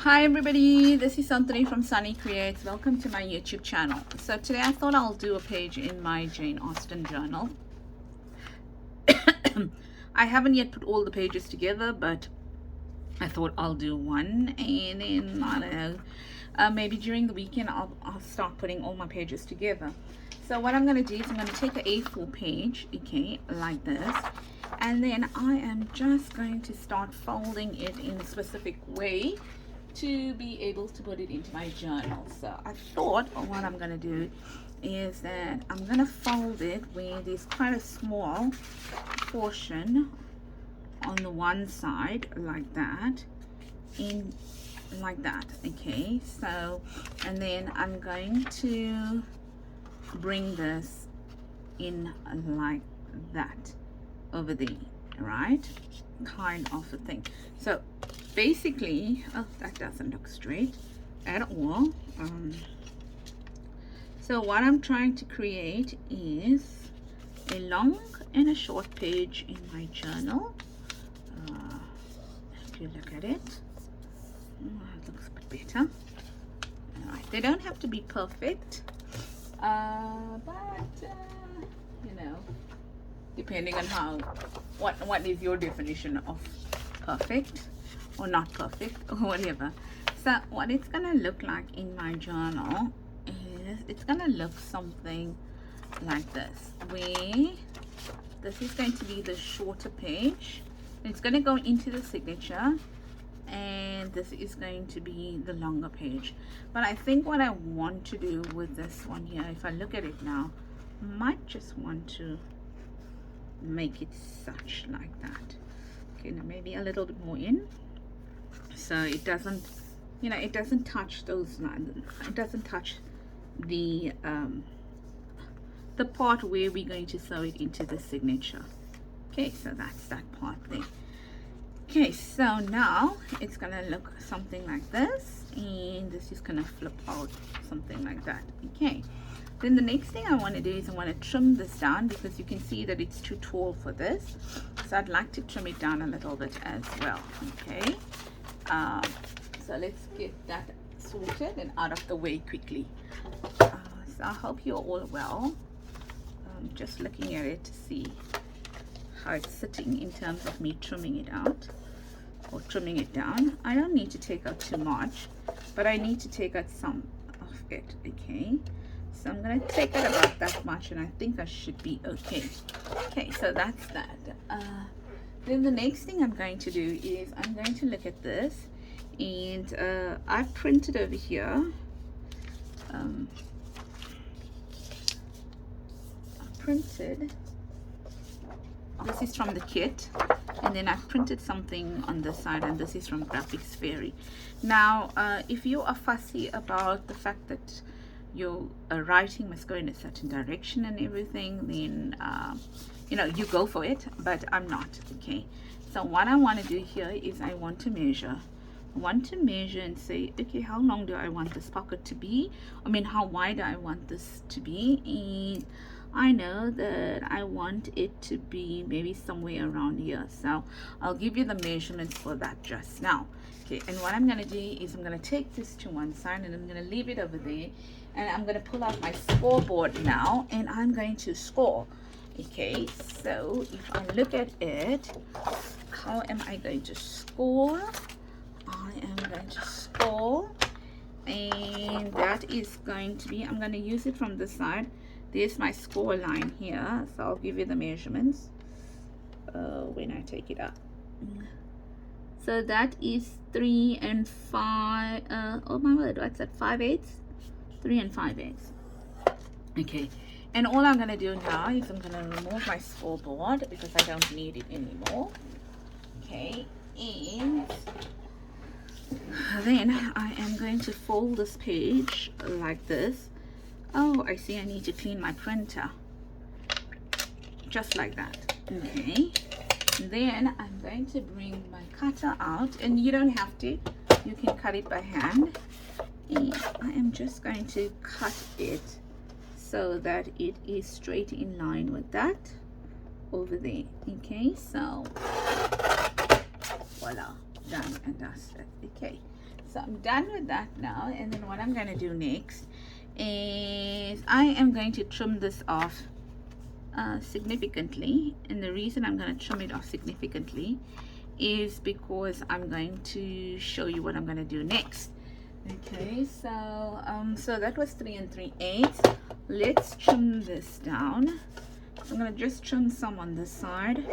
Hi everybody, this is Anthony from Sunny Creates. Welcome to my YouTube channel. So today I thought I'll do a page in my Jane Austen journal. I haven't yet put all the pages together, but I thought I'll do one, and then I don't know, maybe during the weekend I'll start putting all my pages together. So what I'm going to do is I'm going to take an A4 page, okay, like this, and then I am just going to start folding it in a specific way to be able to put it into my journal. So I thought what I'm going to do is that I'm going to fold it where there's quite a small portion on the one side, like that, in like that, okay. So, and then I'm going to bring this in like that over there, right, kind of a thing. So basically, oh, that doesn't look straight at all. So what I'm trying to create is a long and a short page in my journal. If you look at it, it looks a bit better. All right, they don't have to be perfect, but you know, depending on how, what is your definition of perfect or not perfect or whatever. So what it's gonna look like in my journal is it's gonna look something like this, where this is going to be the shorter page. It's going to go into the signature, and this is going to be the longer page. But I think what I want to do with this one here, if I look at it now, might just want to make it such like that. Okay, now maybe a little bit more in, so it doesn't, you know, it doesn't touch those lines. It doesn't touch the part where we're going to sew it into the signature. Okay, so that's that part there. Okay, so now it's gonna look something like this, and this is gonna flip out something like that. Okay, then the next thing I want to do is I want to trim this down, because you can see that it's too tall for this, so I'd like to trim it down a little bit as well. Okay, so let's get that sorted and out of the way quickly. So I hope you're all well. Just looking at it to see how it's sitting in terms of me trimming it out or trimming it down. I don't need to take out too much, but I need to take out some of it. Okay, so I'm going to take out about that much, and I think I should be okay. Okay, so that's that. Then the next thing I'm going to do is I'm going to look at this, and I've printed over here printed, this is from the kit, and then I've printed something on this side, and this is from Graphics Fairy. Now if you are fussy about the fact that your writing must go in a certain direction and everything, then you know, you go for it, but I'm not. Okay, so what I want to do here is I want to measure and say, okay, how long do I want this pocket to be? I mean, how wide do I want this to be? And I know that I want it to be maybe somewhere around here, so I'll give you the measurements for that just now. Okay, and what I'm going to do is I'm going to take this to one side, and I'm going to leave it over there, and I'm going to pull out my scoreboard now, and I'm going to score. Okay, so if I look at it, how am I going to score? I am going to score, and that is going to be, I'm going to use it from this side. There's my score line here, so I'll give you the measurements when I take it up. So that is 3 and 5, oh my word, what's that, 5/8? 3 and 5/8. Okay, and all I'm going to do now is I'm going to remove my scoreboard because I don't need it anymore. Okay, and then I am going to fold this page like this. Oh, I see, I need to clean my printer. Just like that. Okay. Then I'm going to bring my cutter out, and you don't have to. You can cut it by hand. And I am just going to cut it so that it is straight in line with that over there. Okay, so voila, done and dusted. Okay, so I'm done with that now. And then what I'm going to do next is I am going to trim this off significantly. And the reason I'm going to trim it off significantly is because I'm going to show you what I'm going to do next. Okay, so so that was 3 3/8. Let's trim this down. I'm going to just trim some on this side.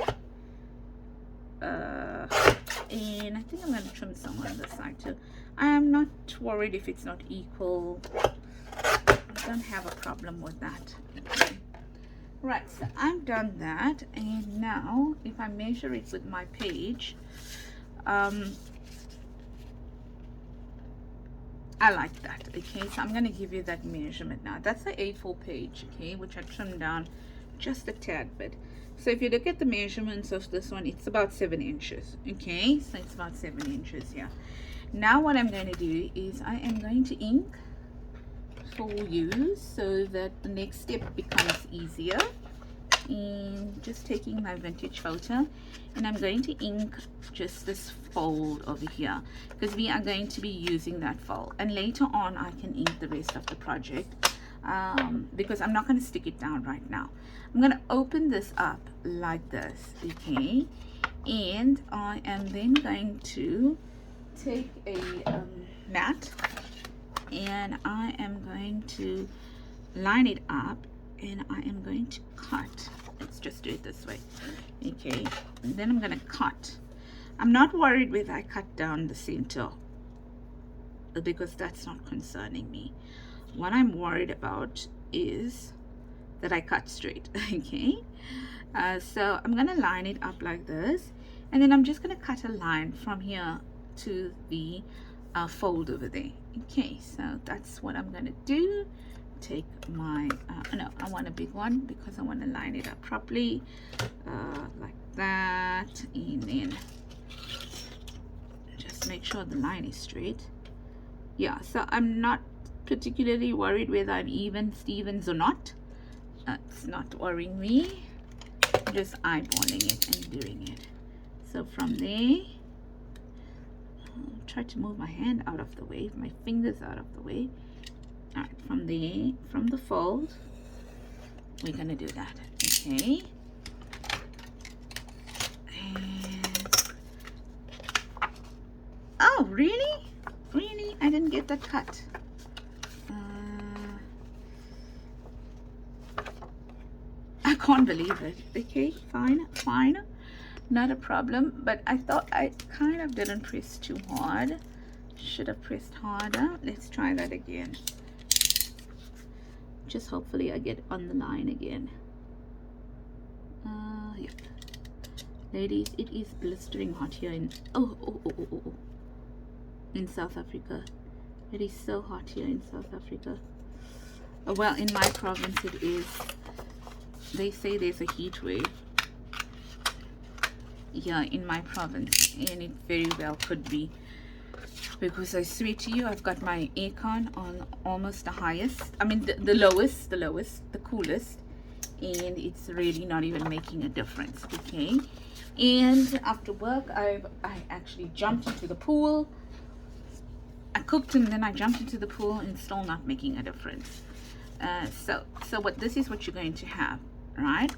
And I think I'm going to trim some on this side too. I am not worried if it's not equal. I don't have a problem with that. Okay. Right, so I've done that, and now if I measure it with my page, I like that. Okay, so I'm going to give you that measurement now. That's the A4 page, okay, which I trimmed down just a tad bit. So if you look at the measurements of this one, it's about 7 inches. Okay, so it's about 7 inches here. Now what I'm going to do is I am going to ink for you so that the next step becomes easier. And just taking my vintage photo, and I'm going to ink just this fold over here because we are going to be using that fold, and later on I can ink the rest of the project because I'm not going to stick it down right now. I'm going to open this up like this, okay, and I am then going to take a mat, and I am going to line it up, and I am going to cut. Let's just do it this way, okay, and then I'm going to cut. I'm not worried whether I cut down the center because that's not concerning me. What I'm worried about is that I cut straight. Okay, so I'm going to line it up like this, and then I'm just going to cut a line from here to the fold over there. Okay, so that's what I'm going to do. Take my no, I want a big one because I want to line it up properly, like that, and then just make sure the line is straight. Yeah, so I'm not particularly worried whether I'm even Stevens or not. It's not worrying me. I'm just eyeballing it and doing it. So from there, I'll try to move my hand out of the way, my fingers out of the way. All right, from there, from the fold, we're gonna do that. Okay, and oh, really? I didn't get that cut. I can't believe it. Okay, fine, not a problem. But I thought I kind of didn't press too hard. Should have pressed harder. Let's try that again. Just hopefully I get on the line again. Yep. Ladies, it is blistering hot here in in South Africa. It is so hot here in South Africa. Well, in my province it is. They say there's a heat wave here in my province, and it very well could be, because I swear to you, I've got my aircon on almost the highest, I mean the lowest, the coolest, and it's really not even making a difference. Okay, and after work I actually jumped into the pool. I cooked and then I jumped into the pool, and still not making a difference. So what this is what you're going to have, right?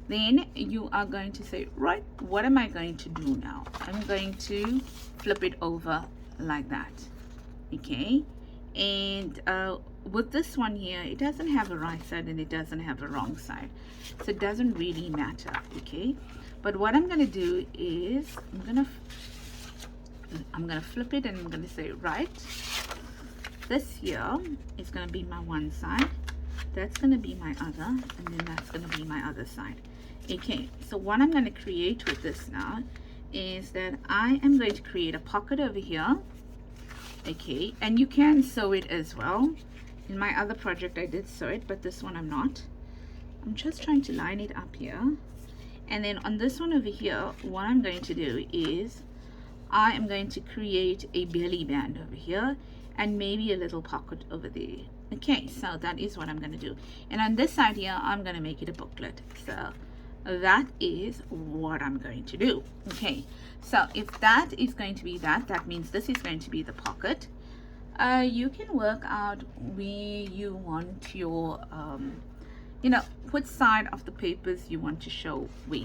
Then you are going to say, right, what am I going to do now? I'm going to flip it over like that. Okay, and with this one here, it doesn't have a right side and it doesn't have a wrong side, so it doesn't really matter. Okay, but what I'm going to do is I'm gonna flip it, and I'm gonna say, right, this here is gonna be my one side, that's gonna be my other, and then that's gonna be my other side. Okay, so what I'm gonna create with this now is that I am going to create a pocket over here. Okay, and you can sew it as well. In my other project I did sew it, but this one I'm not. I'm just trying to line it up here, and then on this one over here, what I'm going to do is I am going to create a belly band over here and maybe a little pocket over there. Okay, so that is what I'm going to do. And on this side here, I'm going to make it a booklet. So that is what I'm going to do. Okay, so if that is going to be that means this is going to be the pocket. You can work out where you want your you know, which side of the papers you want to show where.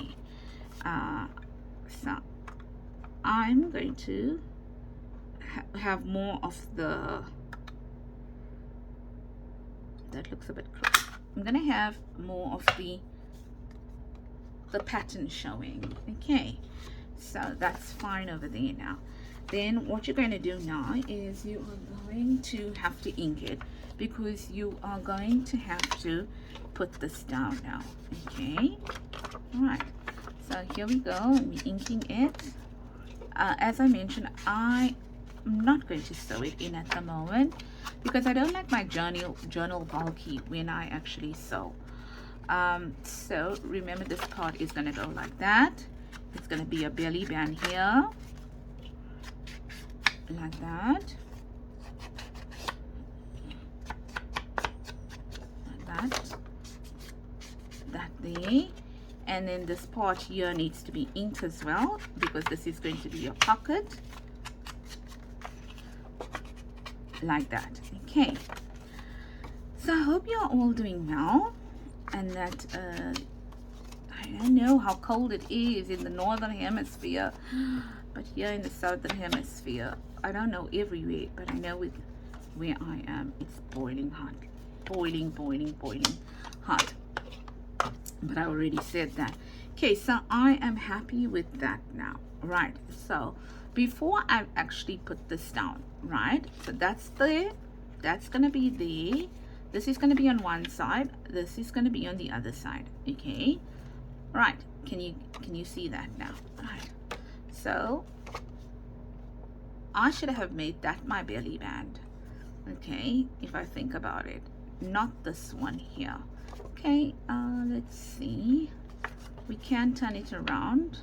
So I'm going to have more of the, that looks a bit crooked. I'm going to have more of the pattern showing. Okay, so that's fine over there. Now then what you're going to do now is you are going to have to ink it, because you are going to have to put this down now. Okay, all right, so here we go. I'm inking it. As I mentioned, I'm not going to sew it in at the moment because I don't like my journal bulky when I actually sew. So remember, this part is going to go like that. It's going to be a belly band here, like that, like that there. And then this part here needs to be inked as well, because this is going to be your pocket, like that. Okay, so I hope you're all doing well, and that I don't know how cold it is in the northern hemisphere, but here in the southern hemisphere, I don't know everywhere, but I know with where I am, it's boiling hot, boiling hot. But I already said that. Okay, so I am happy with that now. Right, so before I actually put this down, right, so that's there, that's gonna be there, this is gonna be on one side, this is gonna be on the other side. Okay, right, can you see that now? Right, so I should have made that my belly band. Okay, if I think about it, not this one here. Okay, let's see, we can turn it around.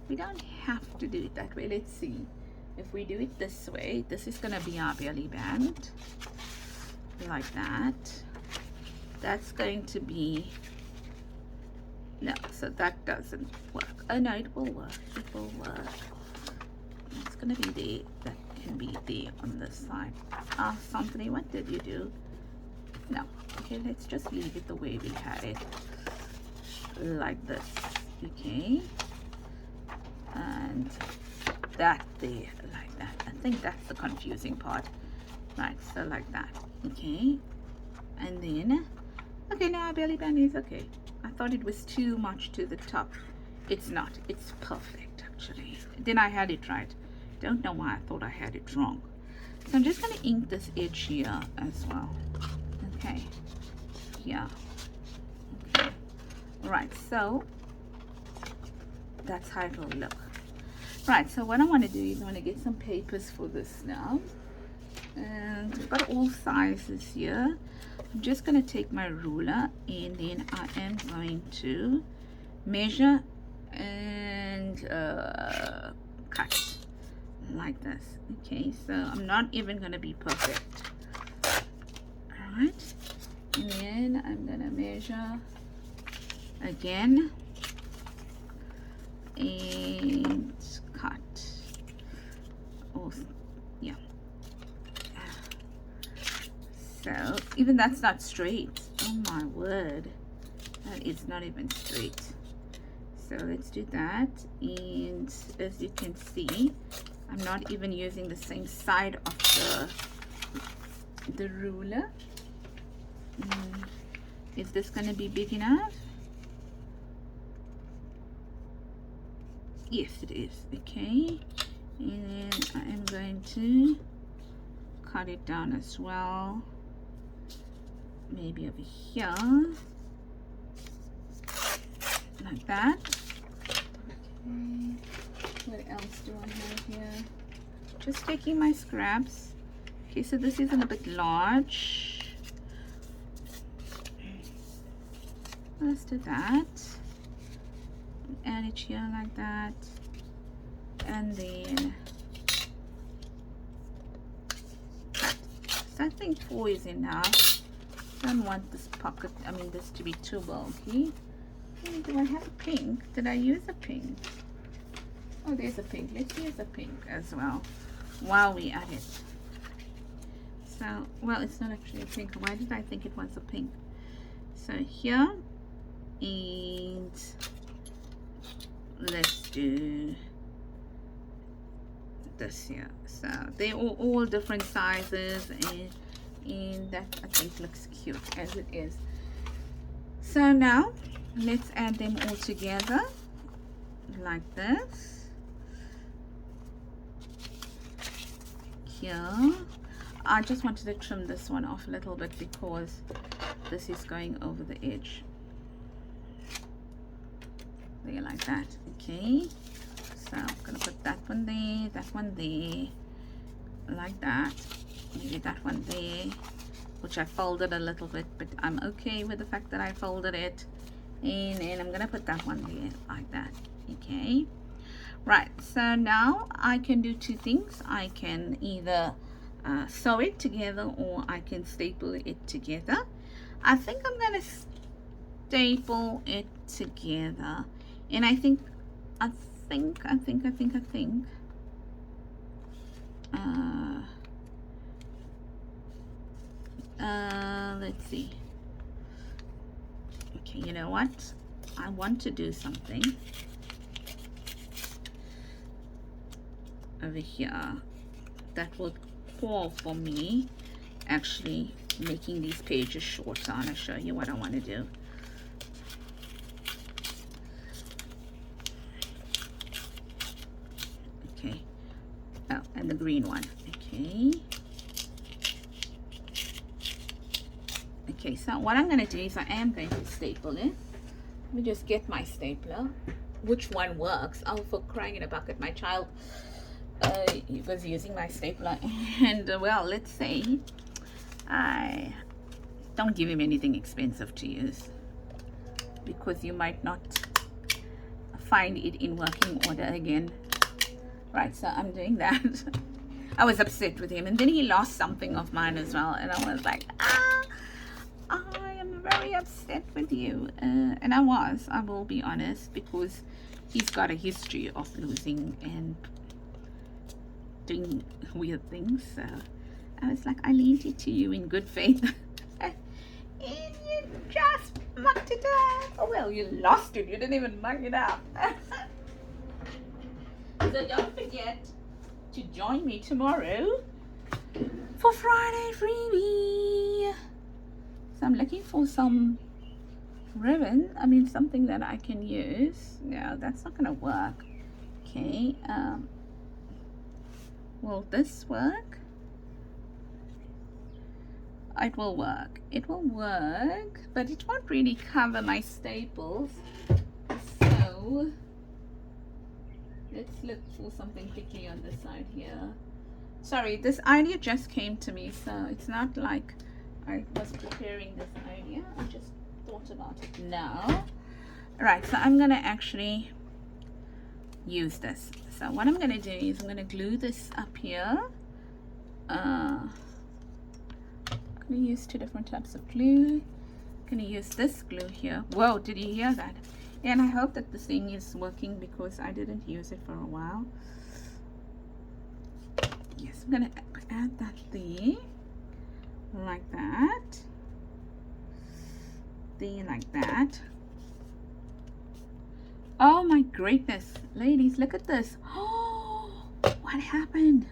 We don't have to do it that way. Let's see, if we do it this way, this is gonna be our belly band, like that. That's going to be, no, so that doesn't work. Oh no, it will work, it will work. It's gonna be there, that can be there on this side. Something, what did you do? No, okay, let's just leave it the way we had it, like this. Okay, and that there, like that. I think that's the confusing part. Right, so like that. Okay, and then, okay, now our belly band is okay. I thought it was too much to the top. It's not, it's perfect actually. Then I had it right. Don't know why I thought I had it wrong. So I'm just going to ink this edge here as well. Okay, yeah, okay, right, so that's how it will look. Right, so what I want to do is I want to get some papers for this now, and I've got all sizes here. I'm just going to take my ruler, and then I am going to measure and cut like this. Okay, so I'm not even going to be perfect. Right, and then I'm gonna measure again and cut. Oh yeah, so even that's not straight. Oh my word, that is not even straight. So let's do that, and as you can see, I'm not even using the same side of the ruler. Is this going to be big enough? Yes, it is. Okay, and then I am going to cut it down as well, maybe over here, like that. Okay, what else do I have here? Just taking my scraps. Okay, so this is a little bit large. Let's do that. Add it here like that, and then cut. So I think 4 is enough. I don't want this pocket, I mean this to be too bulky. Do I have a pink? Did I use a pink? Oh, there's a pink. Let's use a pink as well while we at it. So, well, it's not actually a pink. Why did I think it was a pink? So here, and let's do this here. So they're all different sizes, and that I think looks cute as it is. So now let's add them all together like this. Here, I just wanted to trim this one off a little bit because this is going over the edge. There, like that. Okay, so I'm gonna put that one there, like that. Maybe that one there, which I folded a little bit, but I'm okay with the fact that I folded it. And then I'm gonna put that one there like that. Okay, right, so now I can do two things. I can either sew it together, or I can staple it together. I think I'm gonna staple it together, and I think let's see. Okay, you know what? I want to do something over here that will call for me actually making these pages short. So I'm going to show you what I want to do. Okay. Oh, and the green one. Okay. Okay, so what I'm going to do is I am going to staple it. Let me just get my stapler. Which one works? Oh, for crying in a bucket, my child was using my stapler, and well, let's say I don't give him anything expensive to use, because you might not find it in working order again. Right, so I'm doing that. I was upset with him, and then he lost something of mine as well, and I was like, I am very upset with you. And I will be honest, because he's got a history of losing and doing weird things. So I was like, I lent it to you in good faith. And you just mucked it up. Oh, well, you lost it. You didn't even muck it up. So don't forget to join me tomorrow for Friday freebie. So I'm looking for some ribbon. I mean, something that I can use. No, that's not gonna work. Okay, will this work? It will work. It will work, but it won't really cover my staples. So let's look for something quickly on this side here. Sorry, this idea just came to me, so it's not like I was preparing this idea. I just thought about it now. Right, so I'm gonna actually use this. So what I'm gonna do is I'm gonna glue this up here. I'm gonna use two different types of glue. I'm gonna use this glue here. Whoa, did you hear that? And I hope that this thing is working, because I didn't use it for a while. Yes, I'm gonna add that there, like that, there, like that. Oh my greatness, ladies, look at this. Oh, what happened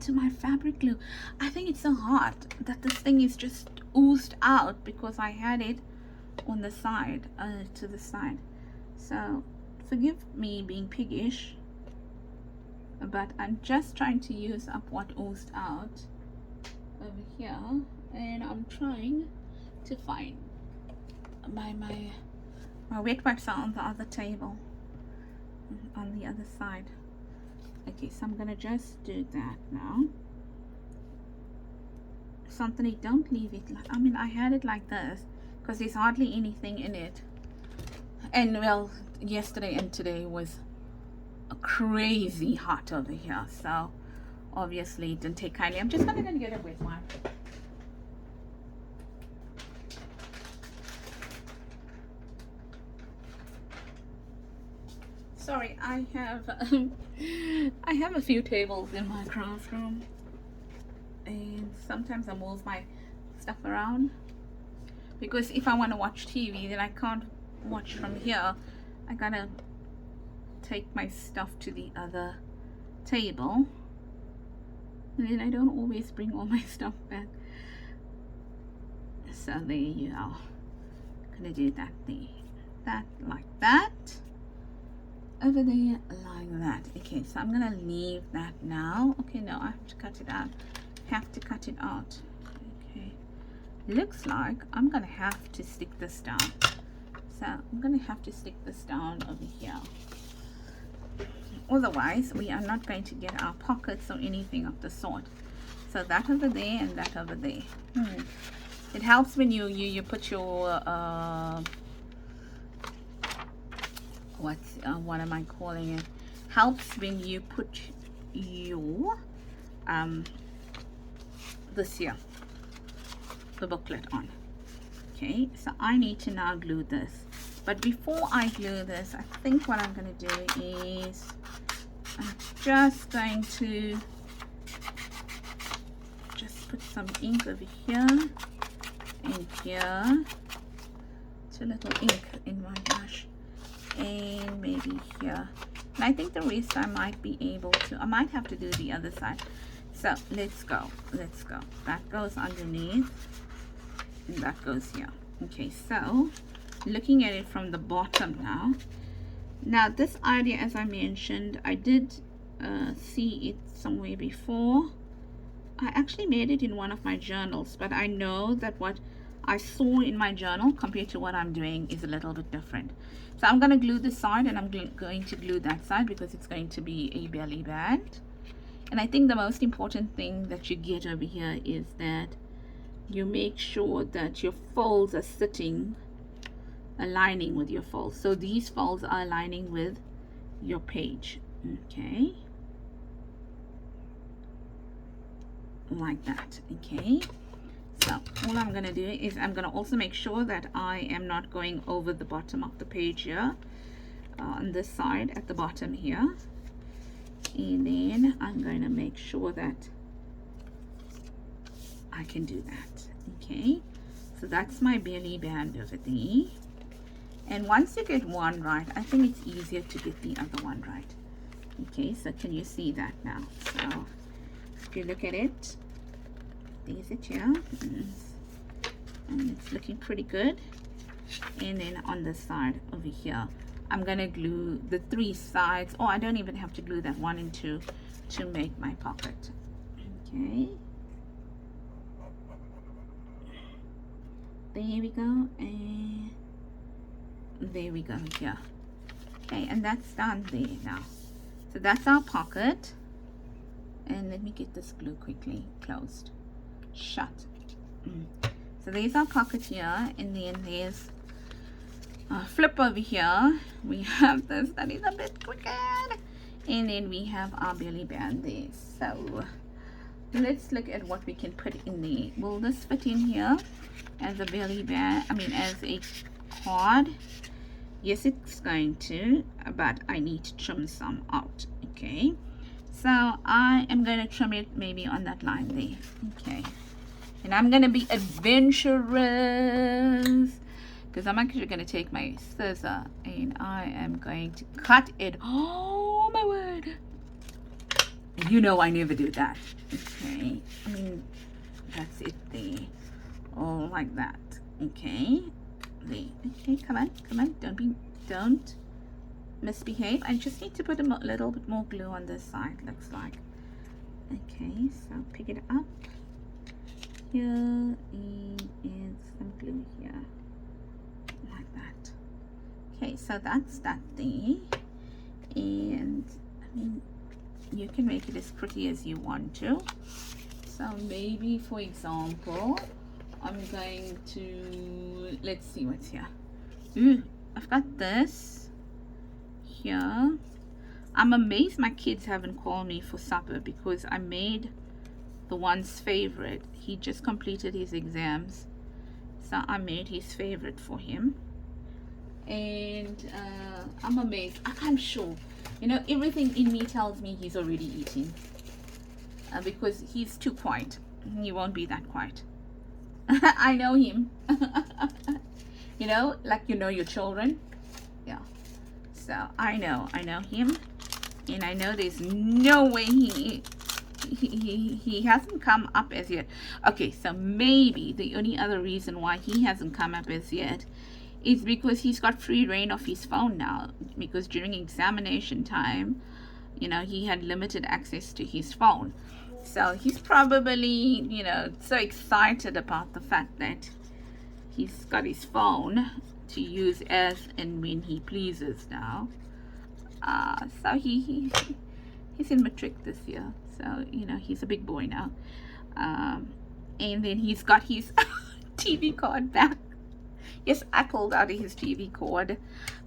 to my fabric glue? I think it's so hot that this thing is just oozed out, because I had it on the side, to the side. So forgive me being piggish, but I'm just trying to use up what oozed out over here, and I'm trying to find my wet wipes are on the other table, on the other side. Okay, so I'm gonna just do that now. Something, don't leave it like, I mean, I had it like this because there's hardly anything in it, and well, yesterday and today was crazy hot over here, so obviously it didn't take kindly. I'm just gonna get a wet one. I have I have a few tables in my craft room, and sometimes I move my stuff around because if I want to watch TV, then I can't watch from here. I gotta take my stuff to the other table, and then I don't always bring all my stuff back. So there you are. Gonna do that there, that like that, over there like that. Okay, so I'm gonna leave that now. Okay, no, I have to cut it out. Have to cut it out. Okay, looks like I'm gonna have to stick this down. So I'm gonna have to stick this down over here. Otherwise, we are not going to get our pockets or anything of the sort. So that over there and that over there. It helps when you put your what am I calling it? Helps when you put your this here, the booklet on. Okay, so I need to now glue this. But before I glue this, I think what I'm going to do is I'm just going to just put some ink over here and here. It's a little ink in my brush, and maybe here. And I think the rest I might be able to. I might have to do the other side. So let's go. Let's go. That goes underneath, and that goes here. Okay, so looking at it from the bottom now. Now this idea, as I mentioned, I did see it somewhere before. I actually made it in one of my journals, but I know that what I saw in my journal compared to what I'm doing is a little bit different. So I'm going to glue this side, and I'm going to glue that side because it's going to be a belly band. And I think the most important thing that you get over here is that you make sure that your folds are sitting, aligning with your folds. So these folds are aligning with your page. Okay, like that. Okay, so all I'm going to do is I'm going to also make sure that I am not going over the bottom of the page here, on this side at the bottom here. And then I'm going to make sure that I can do that. Okay, so that's my belly band over there. And once you get one right, I think it's easier to get the other one right. Okay, so can you see that now? So if you look at it, there's it here, and it's looking pretty good. And then on the side over here, I'm gonna glue the three sides. Oh, I don't even have to glue that 1 and 2 to make my pocket. Okay, there we go, and there we go here. Okay, and that's done there now. So that's our pocket. And let me get this glue quickly closed, shut. So there's our pocket here, and then there's a flip over here. We have this that is a bit crooked, and then we have our belly band there. So let's look at what we can put in there. Will this fit in here as a belly band? I mean, as a card? Yes, it's going to, but I need to trim some out. Okay, so I am going to trim it maybe on that line there. Okay, and I'm going to be adventurous because I'm actually going to take my scissor and I am going to cut it. Oh my word, you know I never do that. Okay, I mean, that's it there, all like that. Okay, there. Okay, come on, don't misbehave. I just need to put a little bit more glue on this side, looks like. Okay, so pick it up here and some glue here, like that. Okay, so that's that there. And I mean, you can make it as pretty as you want to. So maybe, for example, I'm going to, let's see what's here. Ooh, I've got this here. I'm amazed my kids haven't called me for supper because I made the one's favorite. He just completed his exams, so I made his favorite for him. And I'm amazed. I'm sure You know, everything in me tells me he's already eating, because he's too quiet. He won't be that quiet. I know him. You know, like you know your children. Yeah. So I know him, and I know there's no way he hasn't come up as yet. Okay, so maybe the only other reason why he hasn't come up as yet is because he's got free reign of his phone now, because during examination time, you know, he had limited access to his phone. So he's probably, you know, so excited about the fact that he's got his phone to use as and when he pleases now. So he's in matric this year, so you know he's a big boy now. And then he's got his TV card back. Yes, I pulled out his TV cord,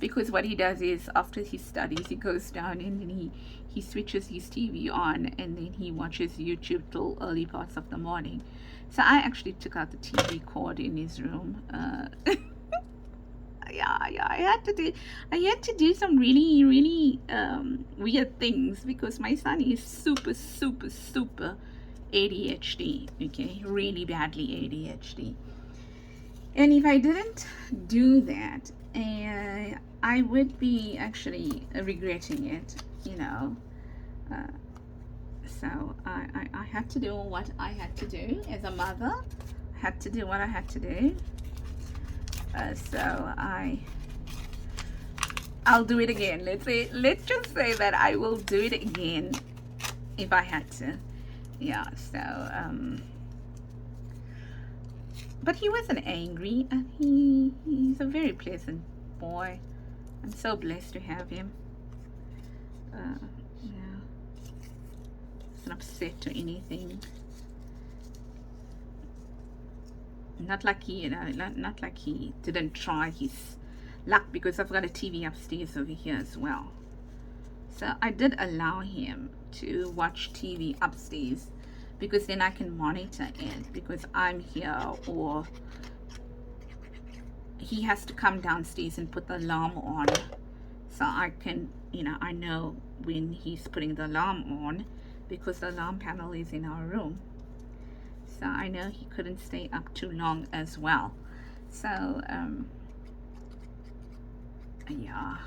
because what he does is after he studies, he goes down and then he switches his TV on, and then he watches YouTube till early parts of the morning. So I actually took out the TV cord in his room. Yeah, I had to do some really weird things, because my son is super ADHD. Okay, really badly ADHD. And if I didn't do that, I would be actually regretting it, you know. So I had to do what I had to do as a mother. I had to do what I had to do. So I'll do it again. Let's just say that I will do it again if I had to. Yeah. So but he wasn't angry, and he's a very pleasant boy. I'm so blessed to have him. Yeah, he's not upset or anything. Not like he, you know, not like he didn't try his luck, because I've got a TV upstairs over here as well. So I did allow him to watch TV upstairs, because then I can monitor it, because I'm here, or he has to come downstairs and put the alarm on, so I can, you know, I know when he's putting the alarm on, because the alarm panel is in our room. So I know he couldn't stay up too long as well. So yeah.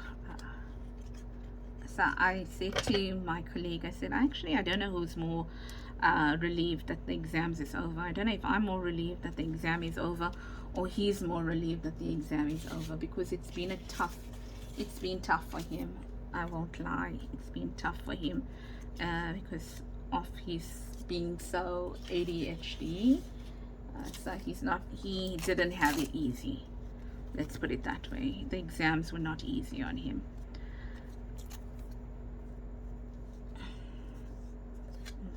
So I said to my colleague, I said, actually, I don't know who's more relieved that the exams is over. I don't know if I'm more relieved that the exam is over, or he's more relieved that the exam is over, because it's been tough for him. I won't lie, it's been tough for him, because of his being so ADHD. So he didn't have it easy, let's put it that way. The exams were not easy on him.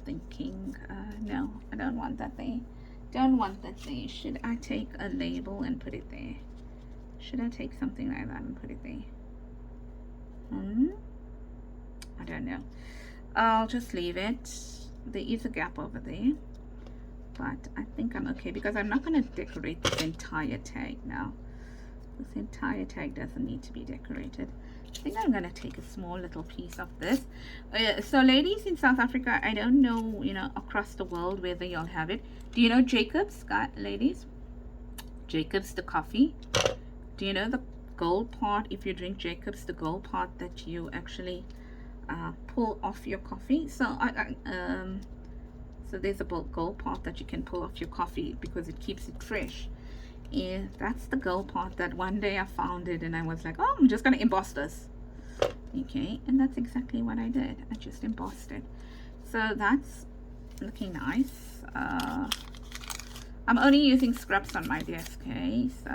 Thinking, no, I don't want that there. Should I take a label and put it there? Should I take something like that and put it there? I don't know. I'll just leave it. There is a gap over there, but I think I'm okay, because I'm not going to decorate this entire tag now. This entire tag doesn't need to be decorated. I think I'm going to take a small little piece of this. So ladies in South Africa, I don't know, you know, across the world whether y'all have it. Do you know Jacobs, ladies? Jacobs, the coffee. Do you know the gold part? If you drink Jacobs, the gold part that you actually pull off your coffee. So so there's a gold part that you can pull off your coffee, because it keeps it fresh. Yeah, that's the gold part that one day I found it, and I was like, oh, I'm just going to emboss this. Okay, and that's exactly what I did. I just embossed it. So that's looking nice. I'm only using scraps on my desk, okay? So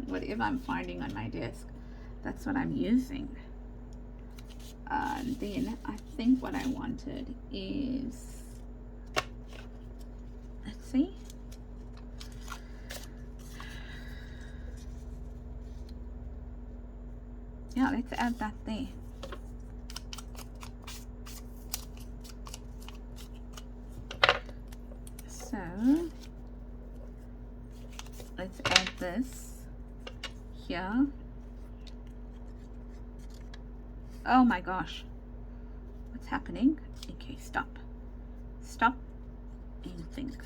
whatever I'm finding on my desk, that's what I'm using. Then I think what I wanted is, let's see. Yeah, let's add that there. So let's add this here. Oh my gosh, what's happening? Okay, stop and think.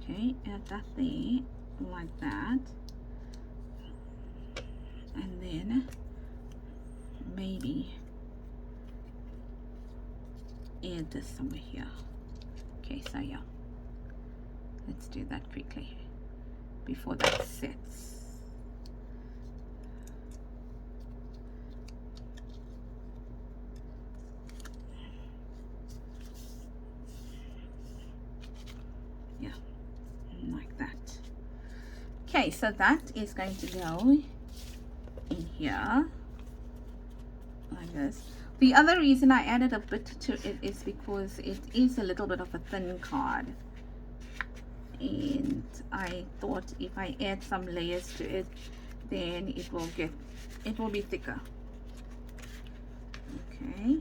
Okay, add that there like that, and then maybe add this somewhere here. Okay, so yeah, let's do that quickly before that sets. Yeah, like that. Okay, so that is going to go in here like this. The other reason I added a bit to it is because it is a little bit of a thin card, and I thought if I add some layers to it, then it will be thicker. Okay,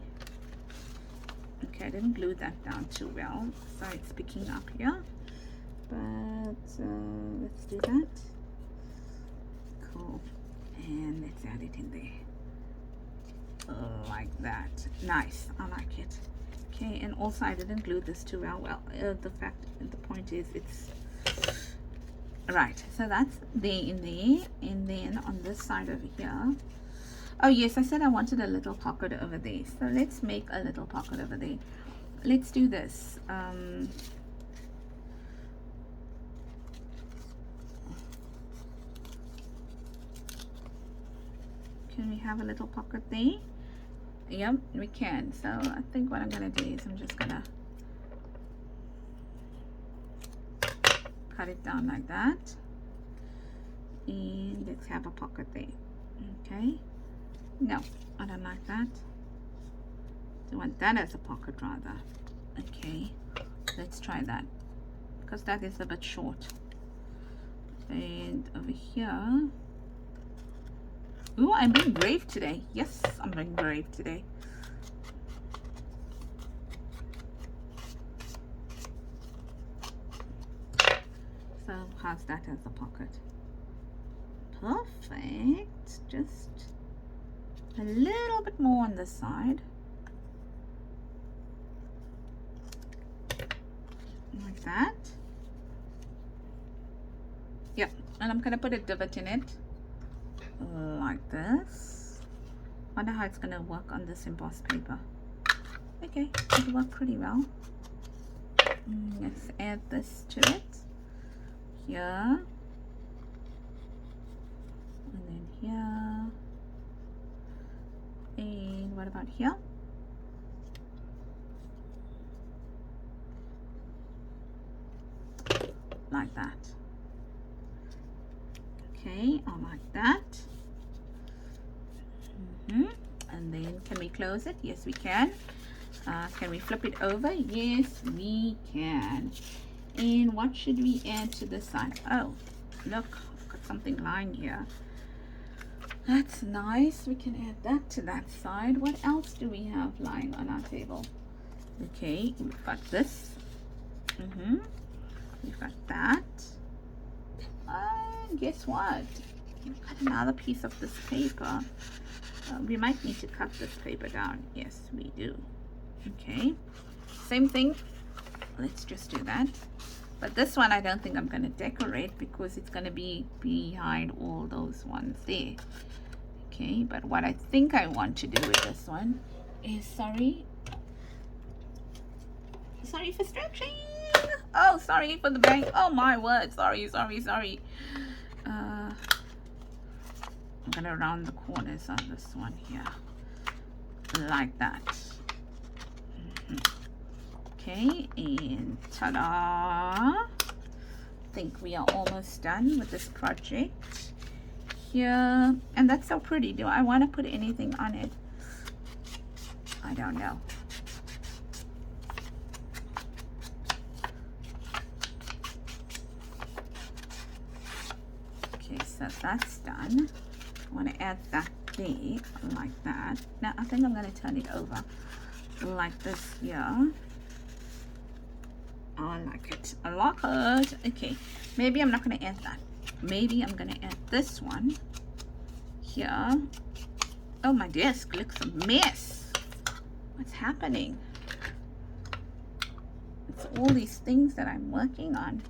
I didn't glue that down too well, so it's picking up here, but let's do that. Cool, and let's add it in there like that. Nice, I like it. Okay, and also I didn't glue this too well. The point is it's right. So that's there in there, and then on this side over here. Oh yes, I said I wanted a little pocket over there. So let's make a little pocket over there. Let's do this. Can we have a little pocket there? Yep, we can. So I think what I'm gonna do is I'm just gonna cut it down like that, and let's have a pocket there. Okay, no, I don't like that. I want that as a pocket rather. Okay, let's try that, because that is a bit short. And over here, ooh, I'm being brave today. Yes, I'm being brave today. So how's that as a pocket? Perfect. Just a little bit more on this side. Like that. Yep, and I'm gonna put a divot in it. Like this. Wonder how it's gonna work on this embossed paper. Okay, it'll work pretty well. Let's add this to it here, and then here, and what about here? Like that. Okay, I like that. And then can we close it? Yes, we can. Can we flip it over? Yes, we can. And what should we add to this side? Oh, look, I've got something lying here. That's nice. We can add that to that side. What else do we have lying on our table? Okay, we've got this. We've got that. Guess what? We've got another piece of this paper. We might need to cut this paper down. Yes, we do. Okay, same thing. Let's just do that. But this one I don't think I'm going to decorate because it's going to be behind all those ones there. Okay, but what I think I want to do with this one is, sorry for stretching. Oh, sorry for the bang. Oh my word. Sorry. I'm gonna round the corners on this one here like that. Okay, and ta-da! I think we are almost done with this project here, and that's so pretty. Do I want to put anything on it? I don't know. Okay, so that's done. I want to add that there like that. Now I think I'm going to turn it over like this here. I like it. I like it. Okay, maybe I'm not going to add that. Maybe I'm going to add this one here. Oh, my desk looks a mess. What's happening? It's all these things that I'm working on.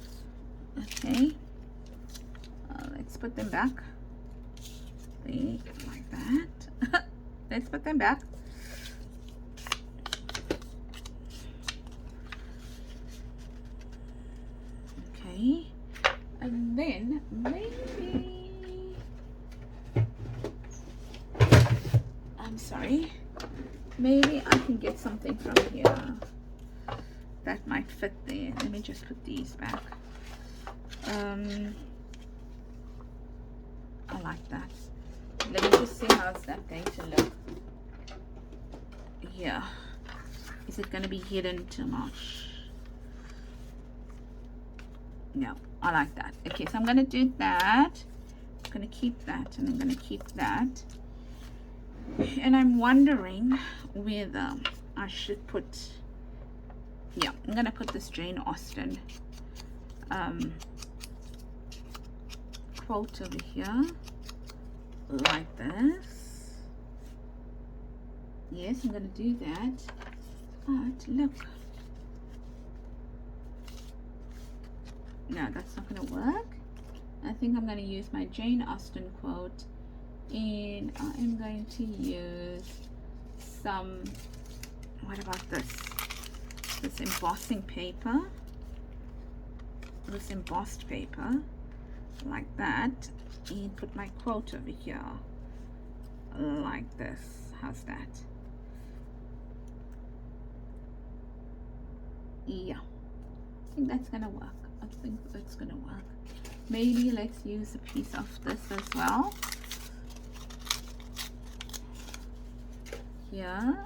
Okay, let's put them back. There, like that. Let's put them back. Okay, and then maybe, I'm sorry, maybe I can get something from here that might fit there. Let me just put these back. I like that. Let me just see how's that going to look. Yeah, is it going to be hidden too much? No, I like that. Okay, so I'm going to do that. I'm going to keep that, and I'm going to keep that. And I'm wondering whether I should put, yeah, I'm going to put this Jane Austen quote over here, like this. Yes, I'm going to do that. But look. No, that's not going to work. I think I'm going to use my Jane Austen quote, and I am going to use some, what about this embossing paper, this embossed paper, like that, and put my quote over here, like this. How's that? Yeah, I think that's going to work. I think that's gonna work. Maybe let's use a piece of this as well. Here,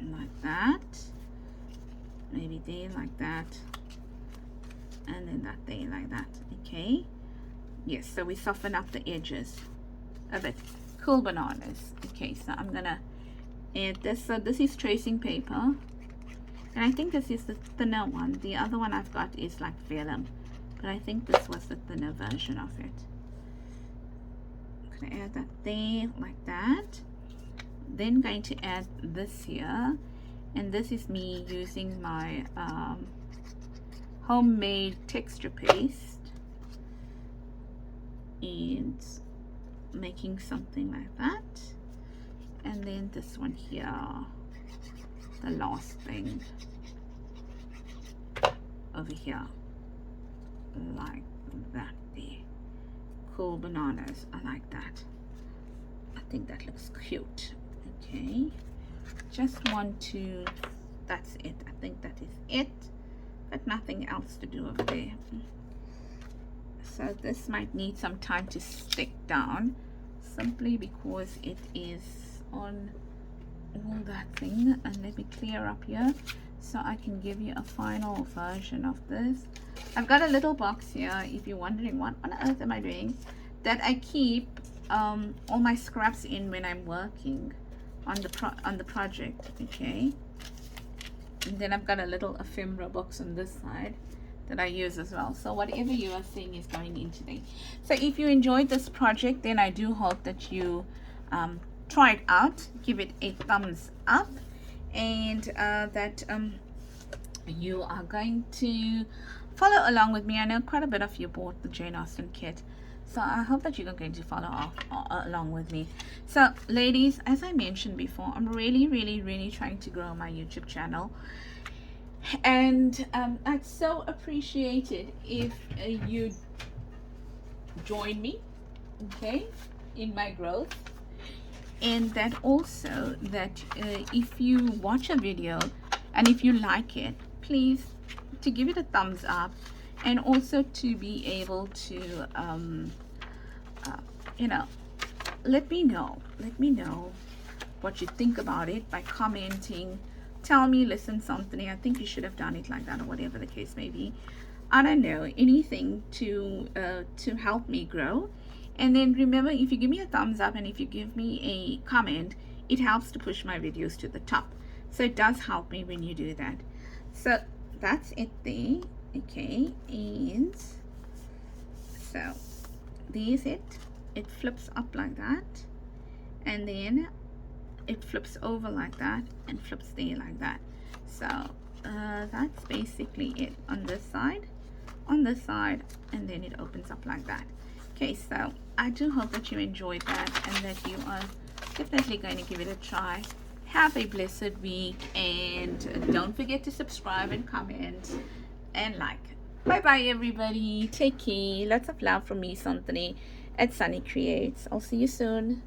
like that. Maybe there, like that, and then that there, like that. Okay. Yes. So we soften up the edges a bit. Cool bananas. Okay. So I'm gonna add this. So this is tracing paper. And I think this is the thinner one. The other one I've got is like vellum, but I think this was the thinner version of it. I'm going to add that there, like that. Then going to add this here, and this is me using my homemade texture paste and making something like that. And then this one here, the last thing over here, like that there. Cool bananas. I like that. I think that looks cute. Okay, just want to, that's it. I think that is it. Got nothing else to do over there. So this might need some time to stick down, simply because it is on all that thing. And let me clear up here so I can give you a final version of this. I've got a little box here, if you're wondering what on earth am I doing, that I keep all my scraps in when I'm working on the project. Okay, and then I've got a little ephemera box on this side that I use as well. So whatever you are seeing is going into there. So if you enjoyed this project, then I do hope that you try it out, give it a thumbs up, and that you are going to follow along with me. I know quite a bit of you bought the Jane Austen kit, so I hope that you're going to follow along with me. So ladies, as I mentioned before, I'm really trying to grow my YouTube channel, and I'd so appreciate it if you join me, okay, in my growth. And that also that if you watch a video and if you like it, please to give it a thumbs up, and also to be able to you know, let me know what you think about it by commenting. Tell me, listen, something, I think you should have done it like that, or whatever the case may be. I don't know, anything to help me grow. And then remember, if you give me a thumbs up and if you give me a comment, it helps to push my videos to the top. So it does help me when you do that. So that's it there. Okay, and so there's it. It flips up like that, and then it flips over like that and flips there like that. So that's basically it on this side, and then it opens up like that. Okay, so I do hope that you enjoyed that and that you are definitely going to give it a try. Have a blessed week, and don't forget to subscribe and comment and like. Bye bye everybody, take care, lots of love from me, Santini at Sunny Creates. I'll see you soon.